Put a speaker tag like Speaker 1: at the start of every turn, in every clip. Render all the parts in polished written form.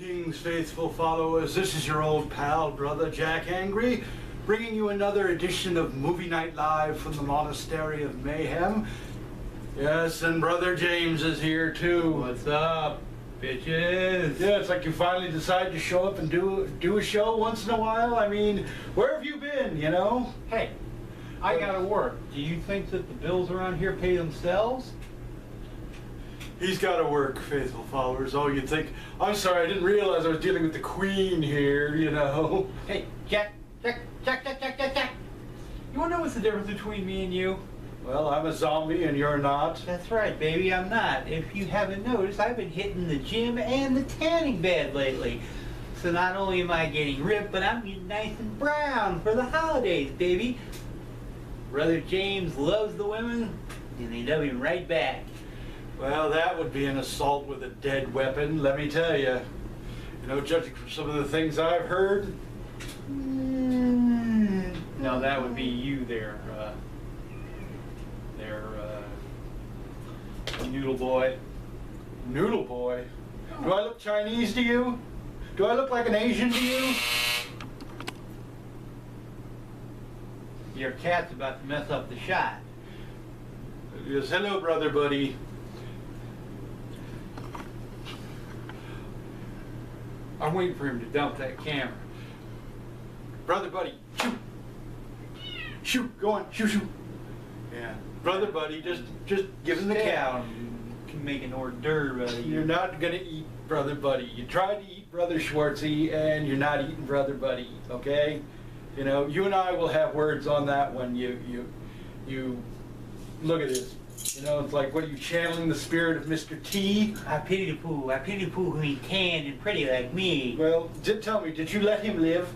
Speaker 1: Greetings, faithful followers. This is your old pal, Brother Jack Angry, bringing you another edition of Movie Night Live from the Monastery of Mayhem. Yes, and Brother James is here too.
Speaker 2: What's up, bitches?
Speaker 1: Yeah, it's like you finally decide to show up and do a show once in a while. I mean, where have you been, you know?
Speaker 2: Hey, I gotta work. Do you think that the bills around here pay themselves?
Speaker 1: He's got to work, faithful followers. Oh, you'd think, I'm sorry, I didn't realize I was dealing with the Queen here, you know.
Speaker 2: Hey, Jack. You wanna know what's the difference between me and you?
Speaker 1: Well, I'm a zombie and you're not.
Speaker 2: That's right, baby, I'm not. If you haven't noticed, I've been hitting the gym and the tanning bed lately. So not only am I getting ripped, but I'm getting nice and brown for the holidays, baby. Brother James loves the women, and they love him right back.
Speaker 1: Well, that would be an assault with a dead weapon, let me tell you. You know, judging from some of the things I've heard.
Speaker 2: No, that would be you there, noodle boy.
Speaker 1: Noodle boy? Do I look Chinese to you? Do I look like an Asian to you?
Speaker 2: Your cat's about to mess up the shot.
Speaker 1: Yes, hello, brother buddy.
Speaker 2: I'm waiting for him to dump that camera.
Speaker 1: Brother buddy, shoot. Shoot, go on, shoot, shoot. Yeah, brother buddy, just give him the cow.
Speaker 2: Can make an hors d'oeuvre out of you.
Speaker 1: You're not gonna eat brother buddy. You tried to eat brother Schwartzy and you're not eating brother buddy, okay? You know, you and I will have words on that when you look at this. You know, it's like, what are you channeling the spirit of Mr. T?
Speaker 2: I pity the poo who ain't tanned and pretty like me.
Speaker 1: Well, tell me, did you let him live?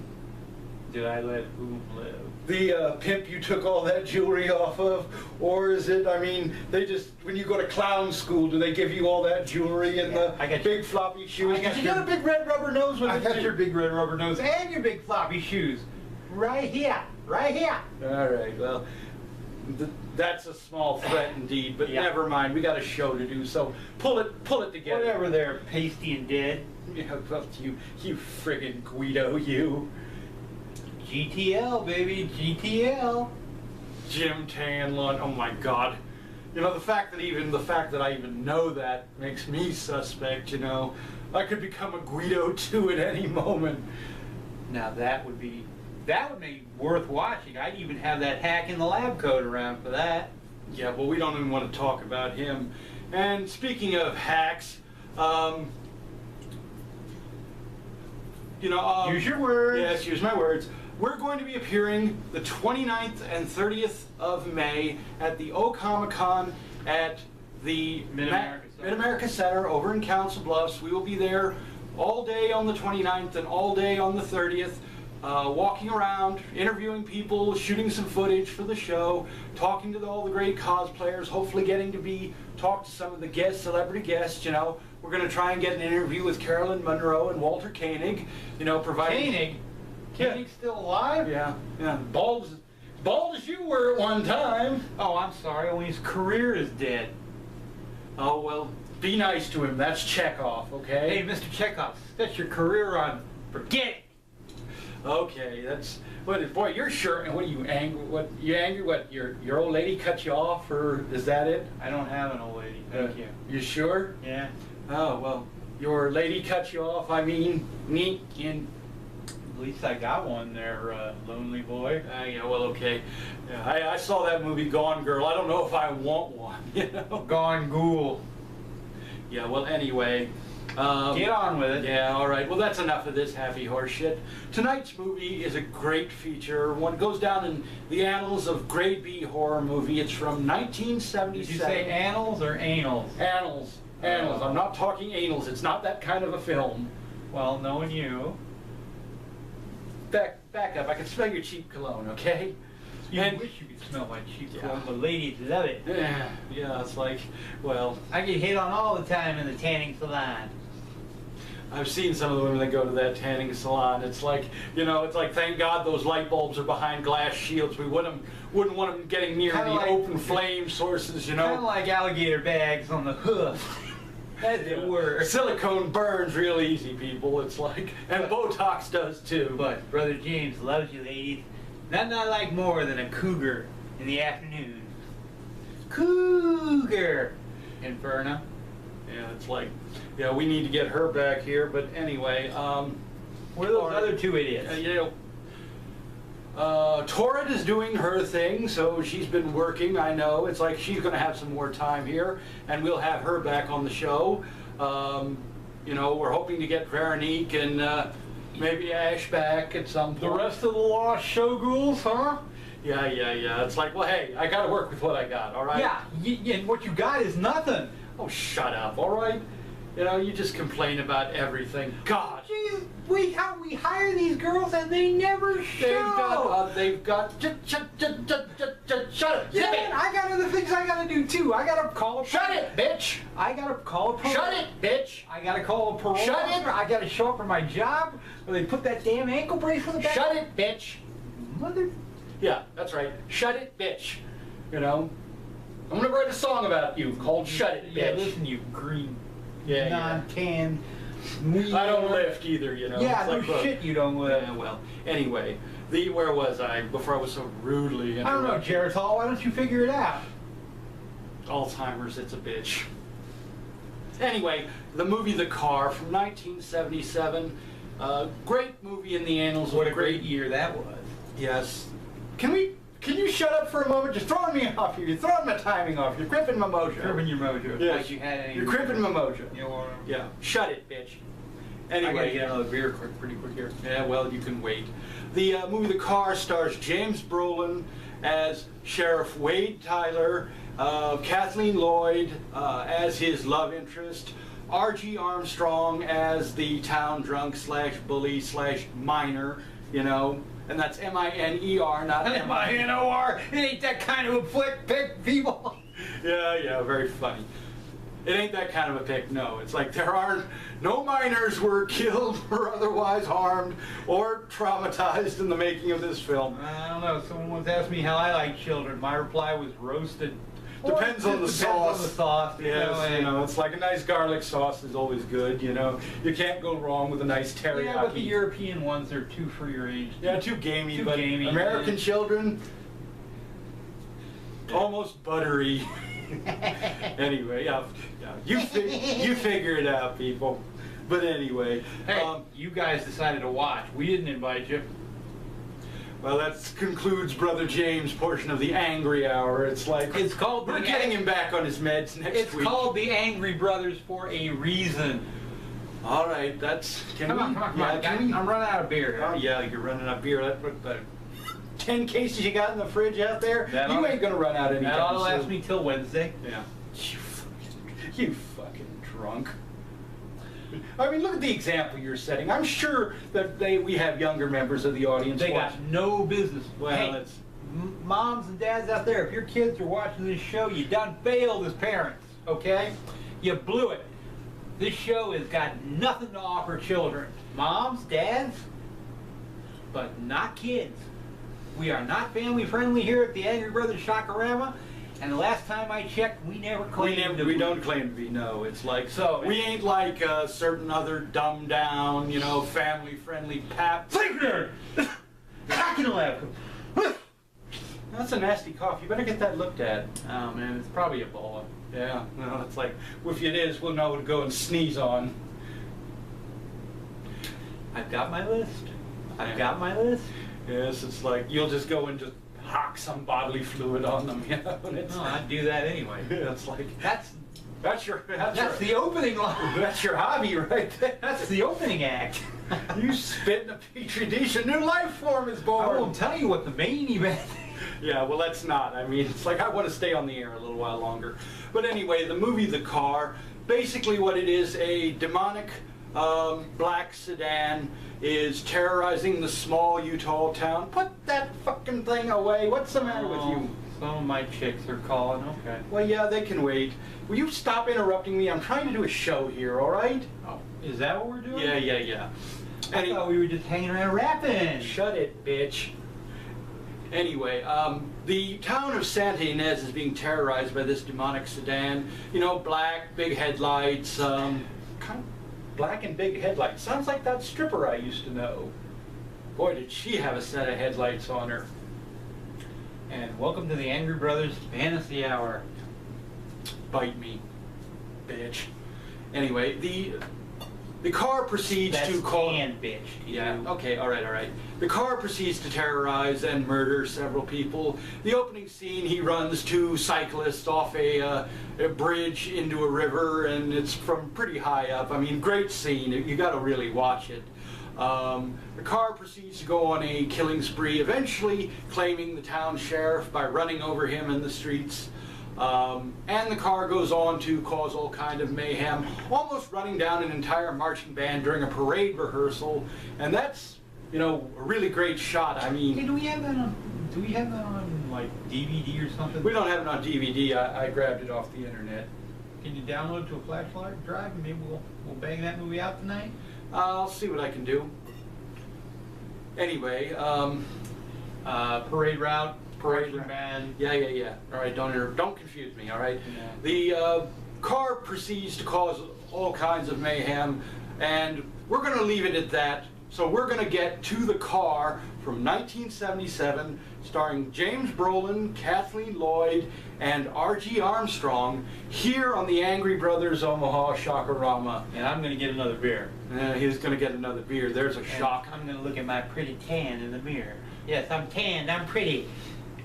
Speaker 2: Did I let whom live?
Speaker 1: The pimp you took all that jewelry off of? Or is it, I mean, they just, when you go to clown school, do they give you all that jewelry and the big floppy shoes?
Speaker 2: You
Speaker 1: got a big red rubber nose with
Speaker 2: I
Speaker 1: it
Speaker 2: got
Speaker 1: too.
Speaker 2: your big red rubber nose and your big floppy shoes. Right here, right here.
Speaker 1: All right, well, that's a small threat indeed, but never mind. We got a show to do, so pull it together.
Speaker 2: Whatever there, pasty and dead.
Speaker 1: Yeah, well, you friggin' Guido, you.
Speaker 2: GTL, baby, GTL.
Speaker 1: Jim Tanlon, oh my God. You know, the fact that I even know that makes me suspect, you know. I could become a Guido too at any moment.
Speaker 2: Now that would make it worth watching. I'd even have that hack in the lab coat around for that.
Speaker 1: Yeah, well, we don't even want to talk about him. And speaking of hacks, you know,
Speaker 2: use your words.
Speaker 1: Yes, use my words. We're going to be appearing the 29th and 30th of May at the O-Comic-Con at the Mid-America Center over in Council Bluffs. We will be there all day on the 29th and all day on the 30th. Walking around, interviewing people, shooting some footage for the show, talking to all the great cosplayers, hopefully getting to talk to some of the celebrity guests, you know. We're going to try and get an interview with Carolyn Monroe and Walter Koenig, you know, providing...
Speaker 2: Koenig? Koenig's still alive?
Speaker 1: Yeah. Bald as you were at one time.
Speaker 2: Oh, I'm sorry, only his career is dead.
Speaker 1: Oh, well, be nice to him. That's Chekhov, okay?
Speaker 2: Hey, Mr. Chekhov, set your career on. Forget it.
Speaker 1: Okay, that's boy. You're sure. And what are you angry? What you angry? What your old lady cut you off, or is that it?
Speaker 2: I don't have an old lady. Thank you.
Speaker 1: You sure?
Speaker 2: Yeah.
Speaker 1: Oh well, your lady cut you off. I mean, neat in.
Speaker 2: At least I got one there, lonely boy.
Speaker 1: Yeah. Well, okay. Yeah, I saw that movie Gone Girl. I don't know if I want one. You know.
Speaker 2: Gone Ghoul.
Speaker 1: Yeah. Well, anyway.
Speaker 2: Get on with it.
Speaker 1: Yeah, all right. Well, that's enough of this happy horse shit. Tonight's movie is a great feature. One goes down in the annals of grade B horror movie. It's from 1977.
Speaker 2: Did you say annals or anals?
Speaker 1: Annals. Annals. I'm not talking anals. It's not that kind of a film.
Speaker 2: Well, knowing you.
Speaker 1: Back up. I can smell your cheap cologne, okay?
Speaker 2: You wish you could smell my cheap cologne, but ladies love it.
Speaker 1: Yeah, it's like, well...
Speaker 2: I get hit on all the time in the tanning salon.
Speaker 1: I've seen some of the women that go to that tanning salon. It's like, you know, it's like, thank God those light bulbs are behind glass shields. We wouldn't want them getting near the open flame sources, you know.
Speaker 2: Kind of like alligator bags on the hoof. As it were.
Speaker 1: Silicone burns real easy, people. It's like, and Botox does too.
Speaker 2: But Brother James loves you, ladies. Nothing I like more than a cougar in the afternoon. Cougar! Inferno.
Speaker 1: Yeah, it's like, yeah, we need to get her back here. But anyway,
Speaker 2: Where are those other two idiots?
Speaker 1: Torrid is doing her thing, so she's been working, I know. It's like she's going to have some more time here, and we'll have her back on the show. We're hoping to get Veronique and maybe Ash back at some point.
Speaker 2: The rest of the lost showgirls, huh?
Speaker 1: Yeah. It's like, well, hey, I got to work with what I got, all right?
Speaker 2: Yeah, and what you got is nothing.
Speaker 1: Oh, shut up, all right? You just complain about everything. God.
Speaker 2: Jeez, we hire these girls and they never show.
Speaker 1: They've got. Shut up.
Speaker 2: Yeah, I got other things I gotta do too. I gotta call a.
Speaker 1: Shut it, bitch.
Speaker 2: I gotta call a parole.
Speaker 1: Shut it, bitch.
Speaker 2: I gotta call a parole.
Speaker 1: Shut it.
Speaker 2: I gotta show up for my job where they put that damn ankle bracelet back.
Speaker 1: Shut it, bitch.
Speaker 2: Mother.
Speaker 1: Yeah, that's right. Shut it, bitch. I'm gonna write a song about you called "Shut It, Bitch."
Speaker 2: Yeah, listen, you green,
Speaker 1: Yeah.
Speaker 2: non-tan.
Speaker 1: I don't lift either,
Speaker 2: Yeah,
Speaker 1: It's
Speaker 2: no
Speaker 1: like, look.
Speaker 2: shit, you don't lift.
Speaker 1: Yeah, well, anyway, where was I before I was so rudely
Speaker 2: I don't know,
Speaker 1: interrupted?
Speaker 2: Geritol. Why don't you figure it out?
Speaker 1: Alzheimer's, it's a bitch. Anyway, the movie The Car from 1977. Great movie in the annals.
Speaker 2: What a great year that was.
Speaker 1: Yes. Can you shut up for a moment? You're throwing me off here. You're throwing my timing off. You're crimping my mojo.
Speaker 2: Crimping your mojo.
Speaker 1: Yes.
Speaker 2: Like you had any.
Speaker 1: You're crimping my mojo.
Speaker 2: You want to?
Speaker 1: Yeah. Shut it, bitch.
Speaker 2: I gotta
Speaker 1: Anyway.
Speaker 2: get another beer pretty quick here.
Speaker 1: Yeah, well, you can wait. The movie The Car stars James Brolin as Sheriff Wade Tyler, Kathleen Lloyd as his love interest, R.G. Armstrong as the town drunk / bully / minor, and that's M-I-N-E-R, not
Speaker 2: M-I-N-O-R. It ain't that kind of a flick, pick, people.
Speaker 1: Yeah, very funny. It ain't that kind of a pick, no. It's like no minors were killed or otherwise harmed or traumatized in the making of this film.
Speaker 2: I don't know. Someone once asked me how I like children. My reply was roasted.
Speaker 1: Depends on the sauce.
Speaker 2: On the sauce.
Speaker 1: Yes, it's like a nice garlic sauce is always good, You can't go wrong with a nice teriyaki.
Speaker 2: Yeah, but the European ones are too for your age.
Speaker 1: Yeah, too gamey,
Speaker 2: Too
Speaker 1: but
Speaker 2: gamey,
Speaker 1: American
Speaker 2: yeah.
Speaker 1: children, almost buttery. Anyway, you figure it out, people. But anyway,
Speaker 2: Hey, you guys decided to watch. We didn't invite you.
Speaker 1: well, that concludes Brother James' portion of the Angry Hour. It's like
Speaker 2: It's called
Speaker 1: we're
Speaker 2: the
Speaker 1: getting him back on his meds next
Speaker 2: It's
Speaker 1: week.
Speaker 2: called the Angry Brothers for a reason.
Speaker 1: All right, Come on.
Speaker 2: I'm running out of beer.
Speaker 1: Oh yeah, you're running out of beer. That's what the 10 cases you got in the fridge out there.
Speaker 2: That
Speaker 1: You
Speaker 2: ought-
Speaker 1: ain't gonna run out anytime
Speaker 2: That ought to last
Speaker 1: soon.
Speaker 2: me till Wednesday.
Speaker 1: Yeah. You fucking drunk. I mean, look at the example you're setting. I'm sure that we have younger members of the audience.
Speaker 2: They got
Speaker 1: watching.
Speaker 2: no business.
Speaker 1: Well,
Speaker 2: Hey,
Speaker 1: it's
Speaker 2: moms and dads out there, if your kids are watching this show, you done failed as parents, okay? You blew it. This show has got nothing to offer children. Moms, dads, but not kids. We are not family friendly here at the Angry Brothers Shakarama, and the last time I checked, we never claimed to
Speaker 1: we
Speaker 2: be.
Speaker 1: don't claim to be. No, it's like
Speaker 2: So-
Speaker 1: we ain't like certain other dumbed down, family friendly pap.
Speaker 2: Back in 11.
Speaker 1: That's a nasty cough. You better get that looked at.
Speaker 2: Oh man, it's probably Ebola.
Speaker 1: Yeah, no, it's like if it is, we'll know to go and sneeze on.
Speaker 2: I've got my list. I've
Speaker 1: Yeah.
Speaker 2: got my list.
Speaker 1: Yes, it's like you'll just go and just hock some bodily fluid on them, And it's
Speaker 2: No, I'd do that anyway.
Speaker 1: it's like
Speaker 2: That's
Speaker 1: your
Speaker 2: the opening line.
Speaker 1: that's your hobby right there.
Speaker 2: That's the opening act.
Speaker 1: You spit in a petri dish, a new life form is
Speaker 2: I
Speaker 1: born.
Speaker 2: won't tell you what the main event.
Speaker 1: Yeah, well, that's not. I mean, it's like I want to stay on the air a little while longer. But anyway, the movie The Car, basically what it is, a demonic black sedan is terrorizing the small Utah town. Put that fucking thing away. What's the matter with you?
Speaker 2: Some of my chicks are calling. Okay.
Speaker 1: Well, yeah, they can wait. Will you stop interrupting me? I'm trying to do a show here, all right?
Speaker 2: Oh, is that what we're doing?
Speaker 1: Yeah.
Speaker 2: I thought we were just hanging around rapping.
Speaker 1: Shut it, bitch. Anyway, the town of Santa Ynez is being terrorized by this demonic sedan. You know, black, big headlights, kind of black and big headlights. Sounds like that stripper I used to know. Boy, did she have a set of headlights on her.
Speaker 2: And welcome to the Angry Brothers Fantasy Hour.
Speaker 1: Bite me, bitch. Anyway, the car proceeds to call...
Speaker 2: and bitch.
Speaker 1: Yeah, okay, all right. The car proceeds to terrorize and murder several people. The opening scene, he runs two cyclists off a bridge into a river, and it's from pretty high up. I mean, great scene. You got to really watch it. The car proceeds to go on a killing spree, eventually claiming the town sheriff by running over him in the streets. And the car goes on to cause all kind of mayhem, almost running down an entire marching band during a parade rehearsal. And that's, you know, a really great shot. I mean,
Speaker 2: Hey, do we have that on like DVD or something?
Speaker 1: we don't have it on DVD. I grabbed it off the internet.
Speaker 2: Can you download it to a flash drive and maybe we'll bang that movie out tonight?
Speaker 1: I'll see what I can do. Anyway,
Speaker 2: Parade route,
Speaker 1: Parade
Speaker 2: marching
Speaker 1: route.
Speaker 2: band.
Speaker 1: Yeah. All right, don't confuse me, all right?
Speaker 2: Yeah.
Speaker 1: The car proceeds to cause all kinds of mayhem, and we're going to leave it at that. So we're going to get to the car from 1977, starring James Brolin, Kathleen Lloyd, and R.G. Armstrong, here on the Angry Brothers Omaha Rama.
Speaker 2: And I'm gonna get another beer.
Speaker 1: He's going to get another beer. There's a
Speaker 2: And
Speaker 1: shock.
Speaker 2: I'm gonna look at my pretty tan in the mirror. Yes, I'm tanned. I'm pretty.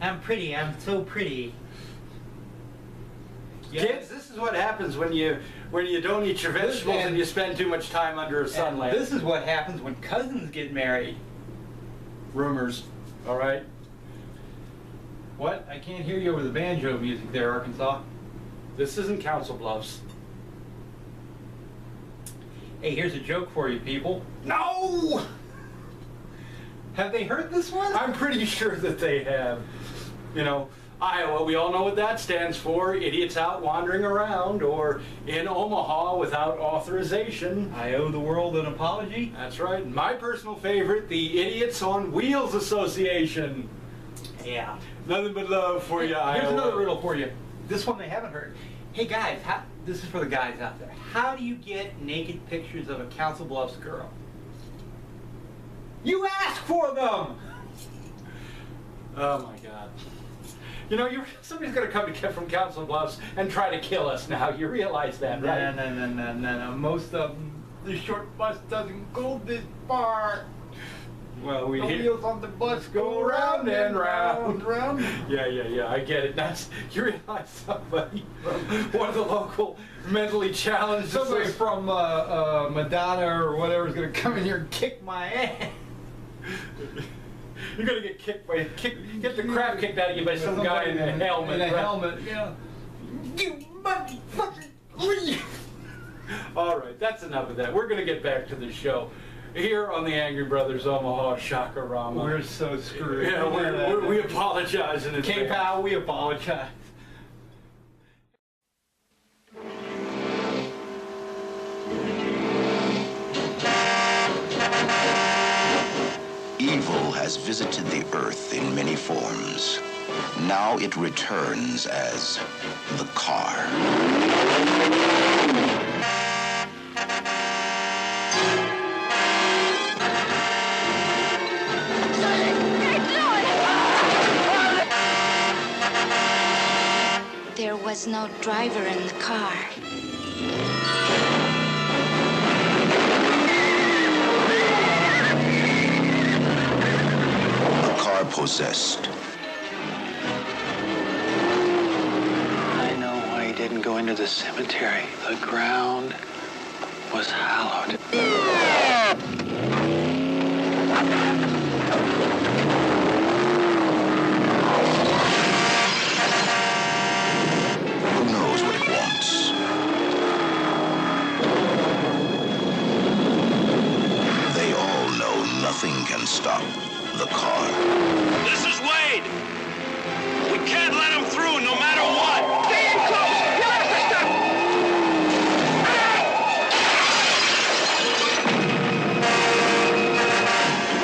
Speaker 2: I'm so pretty.
Speaker 1: Kids, this is what happens when you don't eat your vegetables and you spend too much time under a
Speaker 2: And
Speaker 1: sunlight.
Speaker 2: this is what happens when cousins get married.
Speaker 1: Rumors, all right?
Speaker 2: What? I can't hear you over the banjo music there, Arkansas.
Speaker 1: This isn't Council Bluffs.
Speaker 2: Hey, here's a joke for you, people.
Speaker 1: No!
Speaker 2: Have they heard this one?
Speaker 1: I'm pretty sure that they have. You know, Iowa, we all know what that stands for. Idiots out wandering around, or in Omaha without authorization.
Speaker 2: I owe the world an apology.
Speaker 1: That's right. My personal favorite, the Idiots on Wheels Association.
Speaker 2: Yeah.
Speaker 1: Nothing but love for you, Iowa.
Speaker 2: Here's another riddle for you. This one they haven't heard. Hey guys, this is for the guys out there. How do you get naked pictures of a Council Bluffs girl? You ask for them!
Speaker 1: Oh my God. You know, somebody's going to come from Council Bluffs and try to kill us now. You realize that, right?
Speaker 2: No. Most of them, the short bus doesn't go this far.
Speaker 1: Well,
Speaker 2: The wheels on the bus go round and round.
Speaker 1: Yeah. I get it. You realize somebody from one of the local mentally challenged.
Speaker 2: Somebody from Madonna or whatever is going to come in here and kick my ass.
Speaker 1: You're gonna get get the crap kicked out of you by some guy in a helmet.
Speaker 2: In a
Speaker 1: right?
Speaker 2: helmet, yeah. You motherfucker!
Speaker 1: All right, that's enough of that. We're gonna get back to the show here on the Angry Brothers Omaha Rama.
Speaker 2: We're so screwed.
Speaker 1: Yeah, we apologize in advance.
Speaker 2: K-Pow, we apologize.
Speaker 3: Evil has visited the earth in many forms. Now it returns as the car.
Speaker 4: There was no driver in the car.
Speaker 3: Possessed.
Speaker 5: I know why he didn't go into the cemetery. The ground was hallowed.
Speaker 3: Who knows what it wants? They all know nothing can stop the car.
Speaker 6: This is Wade. We can't let him through no matter what. Stay in close. You have to stop.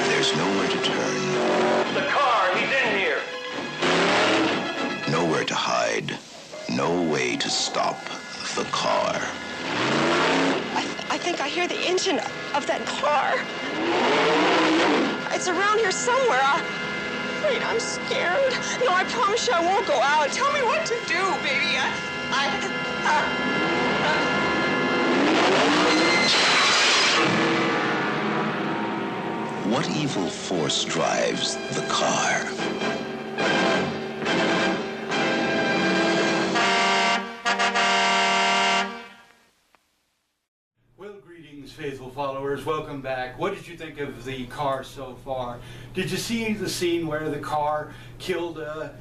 Speaker 3: There's nowhere to turn.
Speaker 6: The car, he's in here.
Speaker 7: engine of that car. It's around here somewhere. Wait, I'm scared. No, I promise you I won't go out. Tell me what to do, baby.
Speaker 3: What evil force drives the car?
Speaker 1: Well, greetings, faithful followers. Welcome back. What did you think of the car so far? Did you see the scene where the car killed the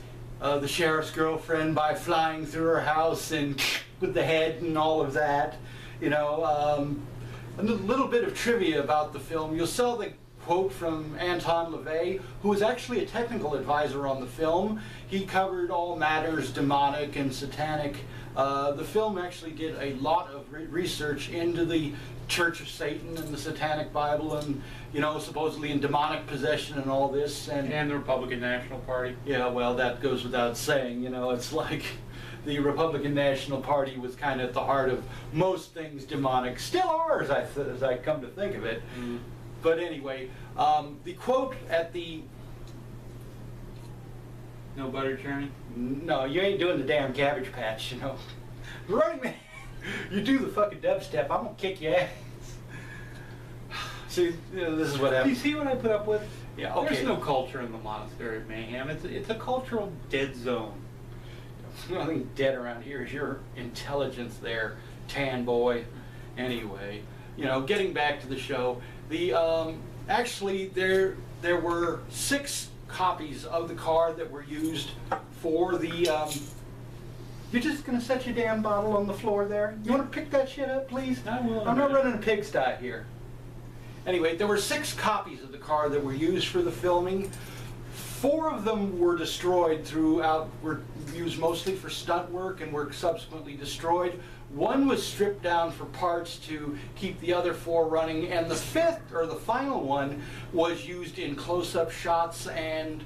Speaker 1: sheriff's girlfriend by flying through her house and with the head and all of that? You know, a little bit of trivia about the film. You'll saw the quote from Anton LaVey, who was actually a technical advisor on the film. He covered all matters demonic and satanic. The film actually did a lot of research into the Church of Satan and the Satanic Bible, and you know, supposedly in demonic possession and all this,
Speaker 8: and the Republican National Party.
Speaker 1: Yeah, well, that goes without saying. You know, it's like the Republican National Party was kind of at the heart of most things demonic. Still are, as I come to think of it. Mm. But anyway, the quote at the...
Speaker 8: No butter churning?
Speaker 1: No, you ain't doing the damn Cabbage Patch, you know. Running Man, you do the fucking dubstep, I'm gonna kick your ass. See, you know, this is what happens.
Speaker 8: You see what I put up with?
Speaker 1: Yeah, okay.
Speaker 8: There's no culture in the monastery of mayhem. It's a cultural dead zone.
Speaker 1: Nothing dead around here is your intelligence there, tan boy. Anyway, you know, getting back to the show, the actually there were 6 copies of the car that were used for the you're just gonna set your damn bottle on the floor there? You wanna pick that shit up, please?
Speaker 8: I will.
Speaker 1: I'm not running a pigsty here. Anyway, there were 6 copies of the car that were used for the filming. 4 of them were destroyed were used mostly for stunt work and were subsequently destroyed. 1 was stripped down for parts to keep the other 4 running, and the 5th, or the final one, was used in close-up shots and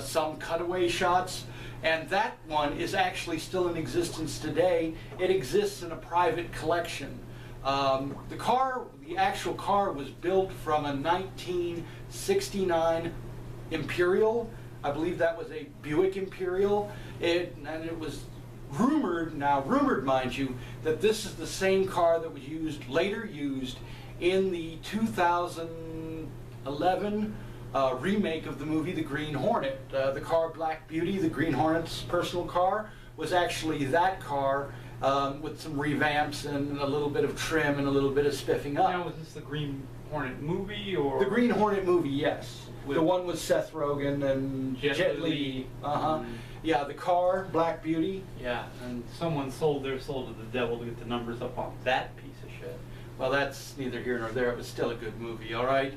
Speaker 1: some cutaway shots. And that one is actually still in existence today. It exists in a private collection. The actual car was built from a 1969 Imperial. I believe that was a Buick Imperial. And it was rumored mind you, that this is the same car that was later used in the 2011 remake of the movie The Green Hornet. The car Black Beauty, the Green Hornet's personal car, was actually that car with some revamps and a little bit of trim and a little bit of spiffing up.
Speaker 8: Now, was this the Green Hornet movie, or?
Speaker 1: The Green Hornet movie, yes. The one with Seth Rogen and Jet Li. Yeah, the car, Black Beauty.
Speaker 8: Yeah, and someone sold their soul to the devil to get the numbers up on that piece of shit.
Speaker 1: Well, that's neither here nor there. It was still a good movie, all right?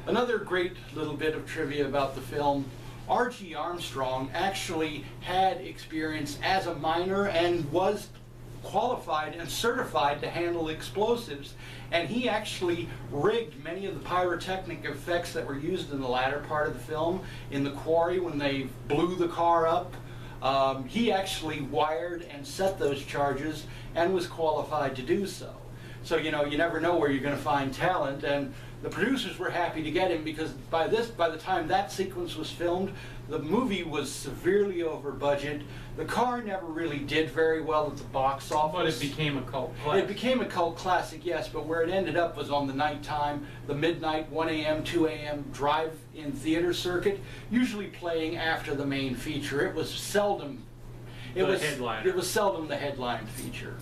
Speaker 1: Another great little bit of trivia about the film, R.G. Armstrong actually had experience as a miner and was qualified and certified to handle explosives, and he actually rigged many of the pyrotechnic effects that were used in the latter part of the film in the quarry when they blew the car up. He actually wired and set those charges and was qualified to do so. So, you know, you never know where you're going to find talent, and the producers were happy to get him because by the time that sequence was filmed, the movie was severely over budget. The car never really did very well at the box office.
Speaker 8: But it became a cult classic.
Speaker 1: It became a cult classic, yes, but where it ended up was on the nighttime, the midnight, 1 a.m., 2 a.m. drive-in theater circuit, usually playing after the main feature. It was seldom the headline feature.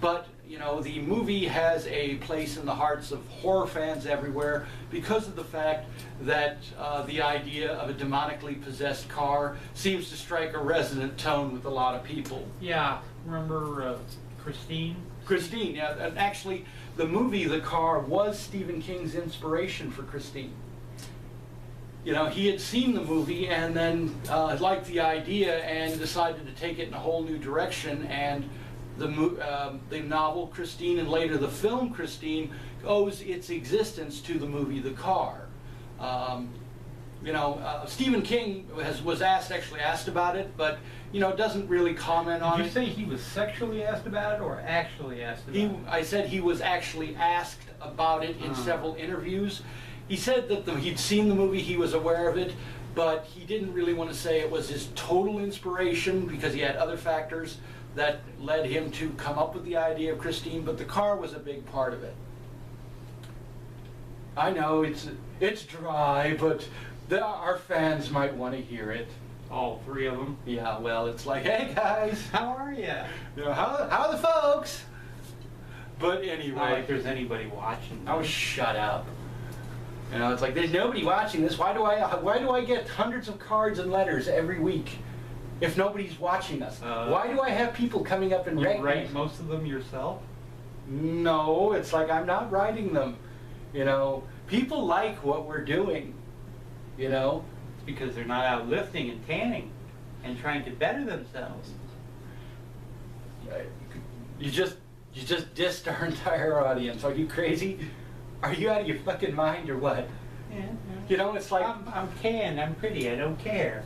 Speaker 1: But you know, the movie has a place in the hearts of horror fans everywhere because of the fact that the idea of a demonically possessed car seems to strike a resonant tone with a lot of people.
Speaker 8: Yeah, remember Christine?
Speaker 1: Christine, yeah. And actually, the movie The Car was Stephen King's inspiration for Christine. You know, he had seen the movie and then liked the idea and decided to take it in a whole new direction, and the novel Christine and later the film Christine owes its existence to the movie The Car. Stephen King was actually asked about it, but doesn't really comment on
Speaker 8: Did
Speaker 1: it.
Speaker 8: you say he was sexually asked about it or actually asked about it?
Speaker 1: I said he was actually asked about it in several interviews. He said that he'd seen the movie, he was aware of it, but he didn't really want to say it was his total inspiration because he had other factors that led him to come up with the idea of Christine, but the car was a big part of it. I know it's dry, but our fans might want to hear it.
Speaker 8: All three of them?
Speaker 1: Yeah, well, it's like, hey guys,
Speaker 2: How are you?
Speaker 1: how are the folks? But
Speaker 8: Not
Speaker 1: anyway,
Speaker 8: like there's anybody watching.
Speaker 1: oh, shut up. It's like there's nobody watching this. Why do I get hundreds of cards and letters every week if nobody's watching us? Why do I have people coming up and
Speaker 8: You
Speaker 1: writing?
Speaker 8: write most of them yourself?
Speaker 1: No, it's like I'm not writing them. People like what we're doing.
Speaker 2: It's because they're not out lifting and tanning and trying to better themselves.
Speaker 1: You just dissed our entire audience. Are you crazy? Are you out of your fucking mind or what?
Speaker 2: Yeah.
Speaker 1: It's like
Speaker 2: I'm tan, I'm pretty, I don't care.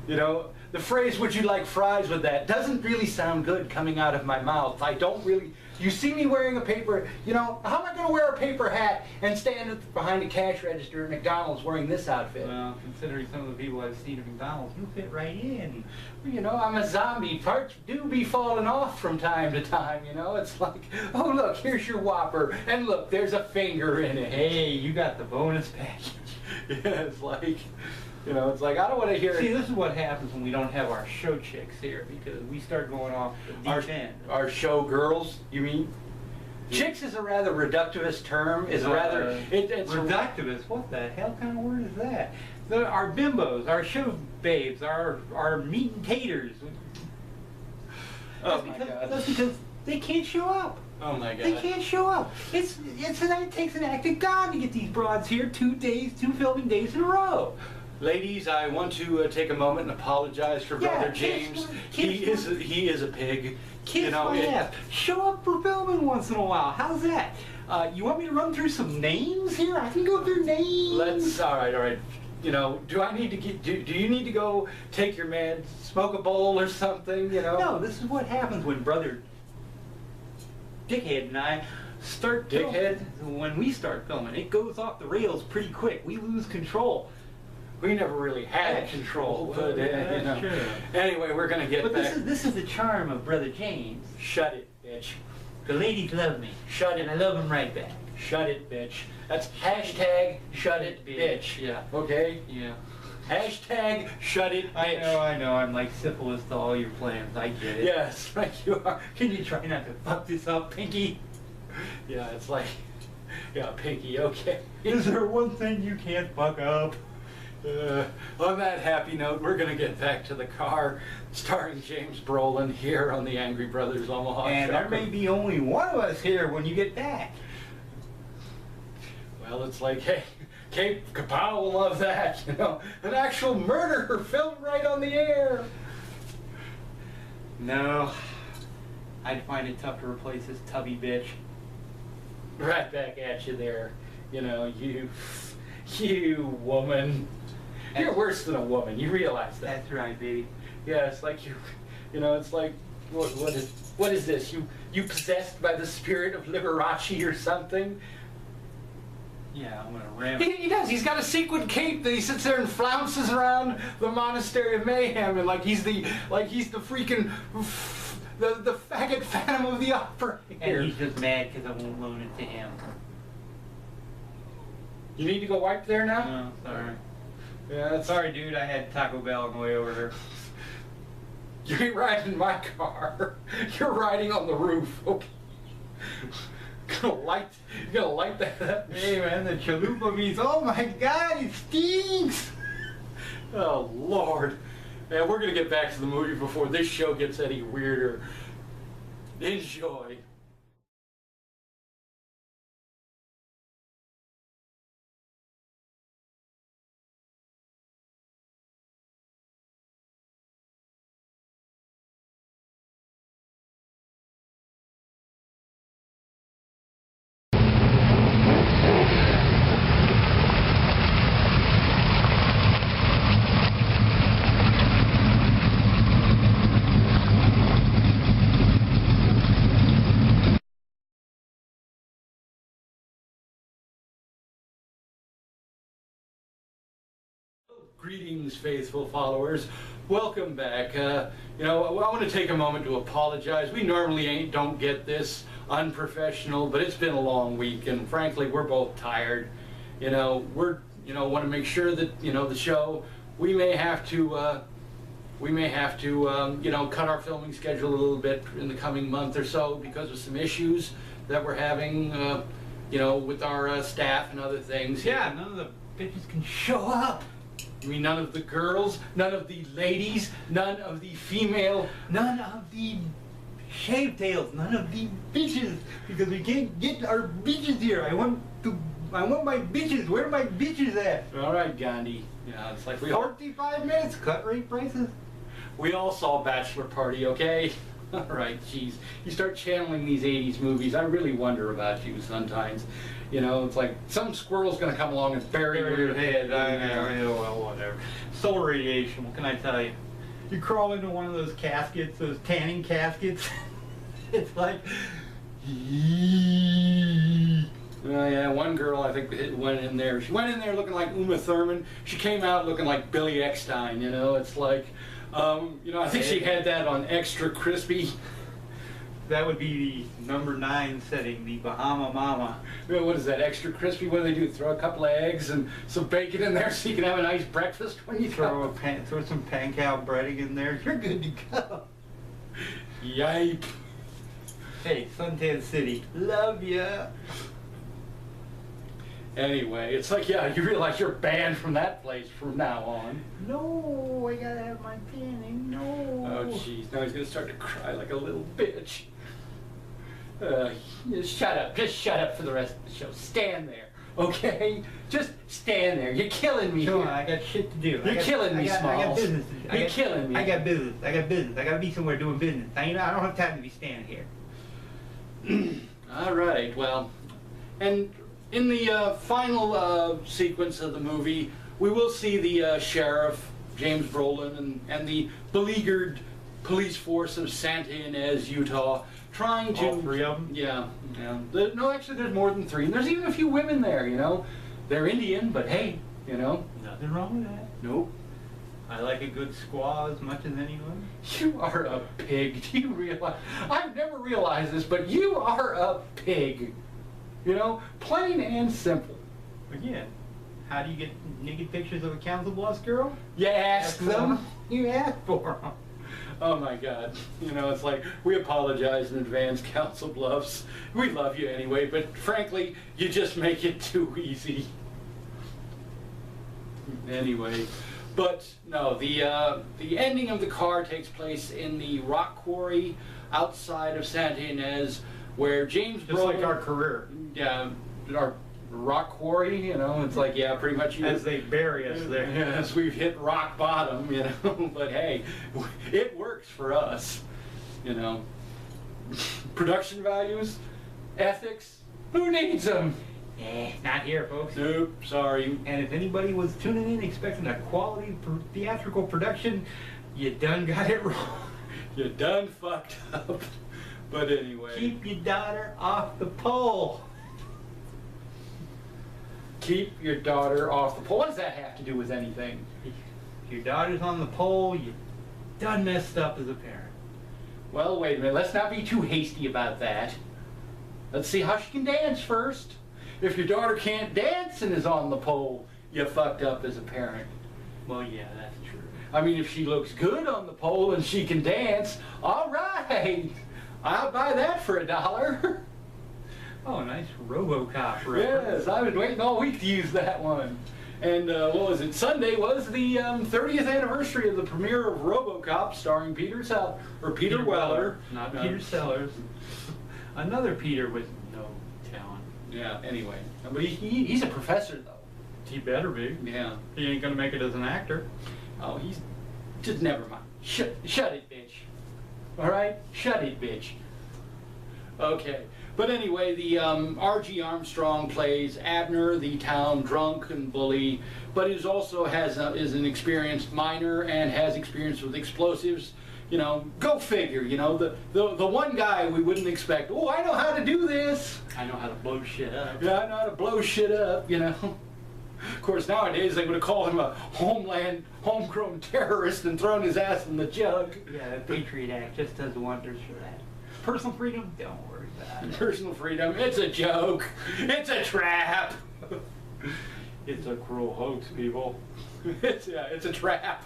Speaker 1: the phrase "would you like fries with that" doesn't really sound good coming out of my mouth. I don't really. You see me wearing a paper, how am I going to wear a paper hat and stand behind a cash register at McDonald's wearing this outfit?
Speaker 8: Well, considering some of the people I've seen at McDonald's,
Speaker 2: You fit right in.
Speaker 1: I'm a zombie. Parts do be falling off from time to time, It's like, oh, look, here's your Whopper, and look, there's a finger in it.
Speaker 2: Hey, you got the bonus package.
Speaker 1: Yeah, it's like, it's like, I don't want to hear
Speaker 2: See,
Speaker 1: it.
Speaker 2: this is what happens when we don't have our show chicks here, because we start going off the deep end.
Speaker 1: Our show girls, you mean? Chicks is a rather reductivist term. It's
Speaker 2: Reductivist? What the hell kind of word is that? Our bimbos, our show babes, our meat and taters.
Speaker 1: Oh my God.
Speaker 2: That's because they can't show up.
Speaker 1: Oh my God.
Speaker 2: They can't show up. It takes an act of God to get these broads here 2 filming days in a row.
Speaker 1: Ladies, I want to take a moment and apologize for Brother
Speaker 2: kiss
Speaker 1: James.
Speaker 2: my-
Speaker 1: He
Speaker 2: kiss
Speaker 1: is a pig.
Speaker 2: Kiss my ass. Show up for filming once in a while. How's that? You want me to run through some names here? I can go through names.
Speaker 1: All right. Do I need to get? Do you need to go take your meds, smoke a bowl or something?
Speaker 2: No, this is what happens when Brother Dickhead and I start
Speaker 1: Dickhead?
Speaker 2: When we start filming, it goes off the rails pretty quick. We lose control.
Speaker 1: We never really had control, but
Speaker 2: that's true.
Speaker 1: Anyway, we're gonna get
Speaker 2: But
Speaker 1: back.
Speaker 2: this is the charm of Brother James.
Speaker 1: Shut it, bitch.
Speaker 2: The ladies love me.
Speaker 1: Shut it.
Speaker 2: And I love them right back.
Speaker 1: Shut it, bitch. That's hashtag shut it, bitch.
Speaker 2: Yeah.
Speaker 1: Okay?
Speaker 2: Yeah.
Speaker 1: Hashtag shut it, bitch.
Speaker 2: I know. I'm like syphilis to all your plans. I get it.
Speaker 1: Yes, like you are.
Speaker 2: Can you try not to fuck this up, Pinky?
Speaker 1: Yeah, it's like, yeah, Pinky, okay.
Speaker 2: Is there one thing you can't fuck up?
Speaker 1: On that happy note, we're going to get back to the car, starring James Brolin here on the Angry Brothers Omaha
Speaker 2: And there
Speaker 1: Show.
Speaker 2: may be only one of us here when you get back.
Speaker 1: Well, it's like, hey, Cape Kapow will love that, an actual murderer filmed right on the air.
Speaker 2: No, I'd find it tough to replace this tubby bitch.
Speaker 1: Right back at you there, you woman. You're worse than a woman, you realize that.
Speaker 2: That's right, baby.
Speaker 1: Yeah, it's like it's like, what is this? You possessed by the spirit of Liberace or something?
Speaker 2: Yeah, I'm gonna ram.
Speaker 1: He does. He's got a sequin cape that he sits there and flounces around the monastery of mayhem, and he's the freaking the faggot phantom of the opera.
Speaker 2: And he's just mad because I won't loan it to him.
Speaker 1: You need to go wipe there now?
Speaker 2: No, sorry.
Speaker 1: Yeah,
Speaker 2: Sorry, dude. I had Taco Bell on the way over here.
Speaker 1: You ain't riding in my car. You're riding on the roof. Okay. You're gonna light that.
Speaker 2: Hey, man, the chalupa means. Oh my God, it stinks.
Speaker 1: Oh Lord. Man, we're gonna get back to the movie before this show gets any weirder. Enjoy. Greetings, faithful followers. Welcome back. You know, I want to take a moment to apologize. We normally don't get this unprofessional, but it's been a long week, and frankly, we're both tired. You know, want to make sure that, you know, the show, we may have to, you know, cut our filming schedule a little bit in the coming month or so because of some issues that we're having, you know, with our staff and other things.
Speaker 2: Yeah, none of the bitches can show up.
Speaker 1: I mean, none of the girls, none of the ladies, none of the female,
Speaker 2: None of the shave tails, none of the bitches, because we can't get our bitches here. I want my bitches. Where are my bitches at?
Speaker 1: all right, Gandhi. Yeah, it's like we all
Speaker 2: 45 minutes, cut rate prices.
Speaker 1: saw Bachelor Party, okay? All right, jeez. You start channeling these 80s movies, I really wonder about you sometimes. You know, it's like some squirrel's gonna come along and bury your head.
Speaker 2: I know, well, whatever. Solar radiation, what can I tell you? You crawl into one of those caskets, those tanning caskets, it's like...
Speaker 1: Oh yeah, one girl I think went in there. She went in there looking like Uma Thurman. She came out looking like Billy Eckstein, you know? It's like, you know, I think she had that on extra crispy.
Speaker 2: That would be the number 9 setting, the Bahama Mama.
Speaker 1: You know, what is that, extra crispy? What do they do? Throw a couple of eggs and some bacon in there so you can have a nice breakfast when you
Speaker 2: Throw some pan-cow breading in there, you're good to go.
Speaker 1: Yipe.
Speaker 2: Hey, Suntan City, love ya.
Speaker 1: Anyway, it's like, yeah, you realize you're banned from that place from now on.
Speaker 2: No, I gotta have my tanning, no.
Speaker 1: Oh, jeez. Now he's going to start to cry like a little bitch. Just shut up. Just shut up for the rest of the show. Stand there, okay? Just stand there. You're killing me
Speaker 2: Come
Speaker 1: here.
Speaker 2: on, I got shit to do.
Speaker 1: You're killing me, Smalls.
Speaker 2: I got business to do.
Speaker 1: You're killing me.
Speaker 2: I got business. I gotta be somewhere doing business. Now, you know, I don't have time to be standing here.
Speaker 1: All right, well, and in the final sequence of the movie, we will see the sheriff, James Brolin, and the beleaguered police force of Santa Ynez, Utah, trying to...
Speaker 2: All 3 of them?
Speaker 1: Yeah. No, actually, there's more than 3. And there's even a few women there, you know. They're Indian, but hey, you know.
Speaker 2: Nothing wrong with that.
Speaker 1: Nope.
Speaker 2: I like a good squaw as much as anyone.
Speaker 1: You are a pig. Do you realize? I've never realized this, but you are a pig. You know, plain and simple.
Speaker 2: Again, how do you get naked pictures of a Council Bluffs girl?
Speaker 1: You ask them.
Speaker 2: You ask for them.
Speaker 1: Oh my God. You know, it's like, we apologize in advance, Council Bluffs. We love you anyway, but frankly, you just make it too easy. Anyway, but no, the ending of the car takes place in the rock quarry outside of Santa Ynez, where James
Speaker 2: Just like our career.
Speaker 1: Yeah, our rock quarry, you know, it's like, yeah, pretty much.
Speaker 2: As they bury us there.
Speaker 1: Yes, we've hit rock bottom, you know, but hey, it works for us, you know. Production values, ethics, who needs them?
Speaker 2: Not here, folks.
Speaker 1: Nope, sorry.
Speaker 2: And if anybody was tuning in expecting a quality theatrical production, you done got it wrong.
Speaker 1: You done fucked up. But anyway.
Speaker 2: Keep your daughter off the pole.
Speaker 1: Keep your daughter off the pole. What does that have to do with anything?
Speaker 2: If your daughter's on the pole, you done messed up as a parent.
Speaker 1: Well, wait a minute. Let's not be too hasty about that. Let's see how she can dance first. If your daughter can't dance and is on the pole, you fucked up as a parent.
Speaker 2: Well, yeah, that's true.
Speaker 1: I mean, if she looks good on the pole and she can dance, all right. I'll buy that for $1.
Speaker 2: Oh, nice RoboCop reference.
Speaker 1: Yes, I've been waiting all week to use that one. And what was it? Sunday was the 30th anniversary of the premiere of RoboCop, starring Peter Weller.
Speaker 2: Not Peter Sellers. Another Peter with no talent.
Speaker 1: Yeah. Anyway, but he's a professor though.
Speaker 2: He better be.
Speaker 1: Yeah.
Speaker 2: He ain't gonna make it as an actor.
Speaker 1: Oh, he's just never mind. Shut it, bitch. All right, shut it, bitch. Okay. But anyway, the R.G. Armstrong plays Abner, the town drunk and bully, but is also is an experienced miner and has experience with explosives. You know, go figure. You know, the one guy we wouldn't expect. Oh, I know how to do this.
Speaker 2: I know how to blow shit up.
Speaker 1: Yeah, I know how to blow shit up. You know, Of course, nowadays they would have called him a homegrown terrorist and thrown his ass in the jug.
Speaker 2: Yeah, the Patriot Act just does wonders for that. Personal freedom, don't worry about it.
Speaker 1: Personal freedom, it's a joke. It's a trap.
Speaker 8: It's a cruel hoax, people.
Speaker 1: It's a trap.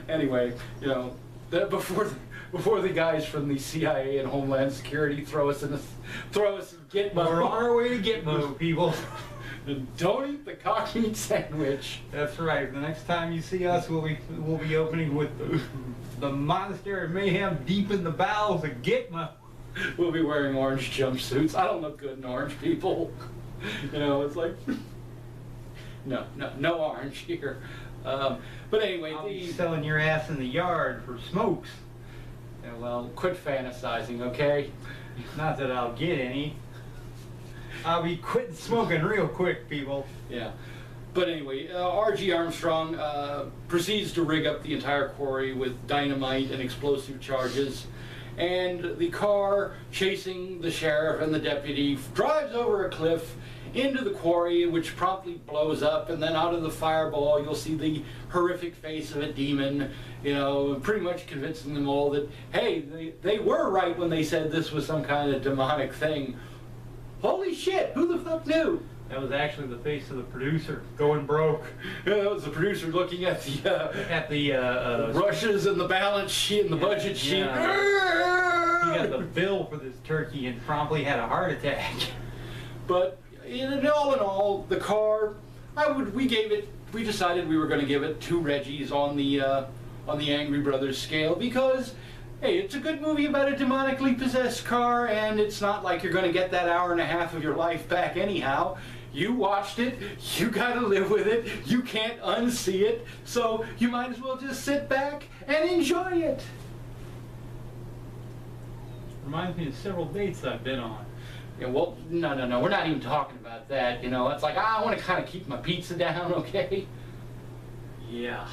Speaker 1: Anyway, you know, before the guys from the CIA and Homeland Security throw us in Gitmo.
Speaker 2: We're on our way to Gitmo, people.
Speaker 1: And don't eat the cock meat sandwich.
Speaker 2: That's right. The next time you see us, we'll be opening with the monastery of mayhem deep in the bowels of Gitmo.
Speaker 1: We'll be wearing orange jumpsuits. I don't look good in orange, people. You know, it's like no orange here. But anyway,
Speaker 2: I'll be selling your ass in the yard for smokes.
Speaker 1: Yeah, well, quit fantasizing, okay?
Speaker 2: Not that I'll get any. I'll be quitting smoking real quick, people.
Speaker 1: Yeah. But anyway, R.G. Armstrong proceeds to rig up the entire quarry with dynamite and explosive charges. And the car chasing the sheriff and the deputy drives over a cliff into the quarry, which promptly blows up, and then out of the fireball you'll see the horrific face of a demon, you know, pretty much convincing them all that, hey, they were right when they said this was some kind of demonic thing. Holy shit, who the fuck knew?
Speaker 8: That was actually the face of the producer going broke.
Speaker 1: Yeah, that was the producer looking at the rushes and the balance sheet and the budget sheet.
Speaker 8: Yeah. He got the bill for this turkey and promptly had a heart attack.
Speaker 1: But in all, the car, we decided we were going to give it 2 Reggies on the Angry Brothers scale because, hey, it's a good movie about a demonically possessed car, and it's not like you're going to get that hour and a half of your life back anyhow. You watched it, you got to live with it, you can't unsee it, so you might as well just sit back and enjoy it.
Speaker 8: Reminds me of several dates I've been on.
Speaker 1: Yeah, well, no, we're not even talking about that, you know. It's like, I want to kind of keep my pizza down, okay?
Speaker 8: Yeah,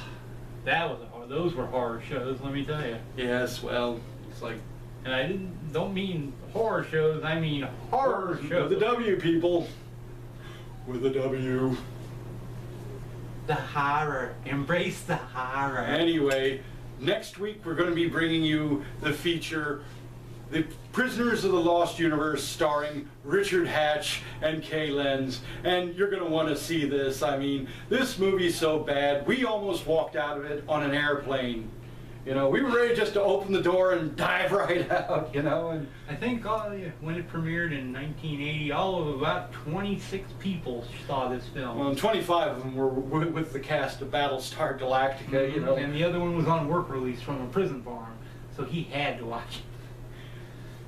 Speaker 8: those were horror shows, let me tell you.
Speaker 1: Yes, well, it's like...
Speaker 8: And I don't mean horror shows, I mean horror shows.
Speaker 1: With a W, people. With a W.
Speaker 2: The horror. Embrace the horror.
Speaker 1: Anyway, next week we're going to be bringing you the feature, The Prisoners of the Lost Universe, starring Richard Hatch and Kay Lenz. And you're going to want to see this. I mean, this movie's so bad, we almost walked out of it on an airplane. You know, we were ready just to open the door and dive right out, you know. And
Speaker 8: I think when it premiered in 1980, all of about 26 people saw this film.
Speaker 1: well, 25 of them were with the cast of Battlestar Galactica, you know.
Speaker 8: And the other one was on work release from a prison farm, so he had to watch it.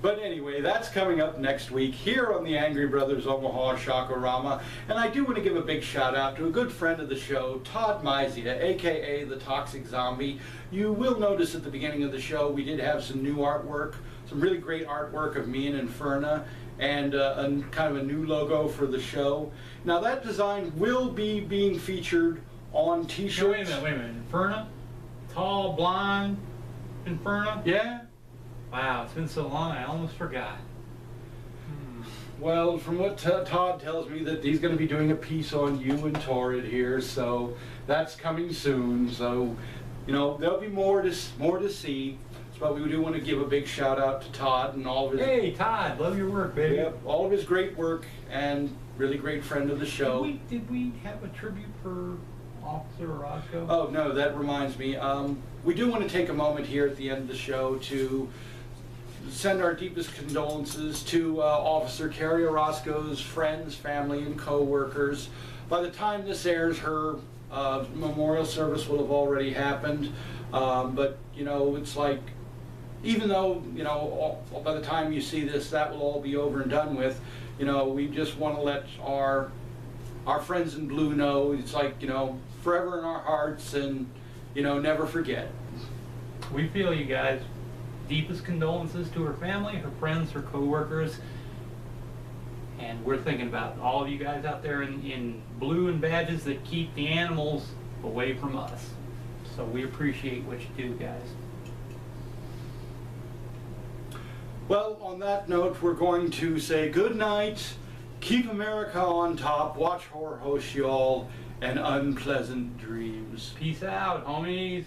Speaker 1: But anyway, that's coming up next week here on the Angry Brothers Omaha Rama. And I do want to give a big shout out to a good friend of the show, Todd Mizia, aka the Toxic Zombie. You will notice at the beginning of the show we did have some new artwork, some really great artwork of me and Inferna, and kind of a new logo for the show. Now that design will be being featured on t-shirts.
Speaker 8: Wait a minute. Inferna? Tall, blonde Inferna?
Speaker 1: Yeah.
Speaker 8: Wow, it's been so long I almost forgot.
Speaker 1: Well, from what Todd tells me, that he's going to be doing a piece on you and Torrid here, so that's coming soon. So, you know, there'll be more to see. But we do want to give a big shout out to Todd and all of his...
Speaker 8: Hey, Todd, love your work, baby.
Speaker 1: Yep, all of his great work and really great friend of the show.
Speaker 8: Did we have a tribute for Officer Roscoe?
Speaker 1: Oh, no, that reminds me. We do want to take a moment here at the end of the show to send our deepest condolences to Officer Carrie Orozco's friends, family, and co-workers. By the time this airs, her memorial service will have already happened. But, you know, it's like, even though, you know, by the time you see this, that will all be over and done with, you know, we just want to let our friends in blue know it's like, you know, forever in our hearts and, you know, never forget.
Speaker 8: We feel you guys. Deepest condolences to her family, her friends, her co-workers, and we're thinking about all of you guys out there in blue and badges that keep the animals away from us. So we appreciate what you do, guys.
Speaker 1: Well, on that note, we're going to say good night Keep America on top. Watch horror host y'all and unpleasant dreams.
Speaker 8: Peace out, homies.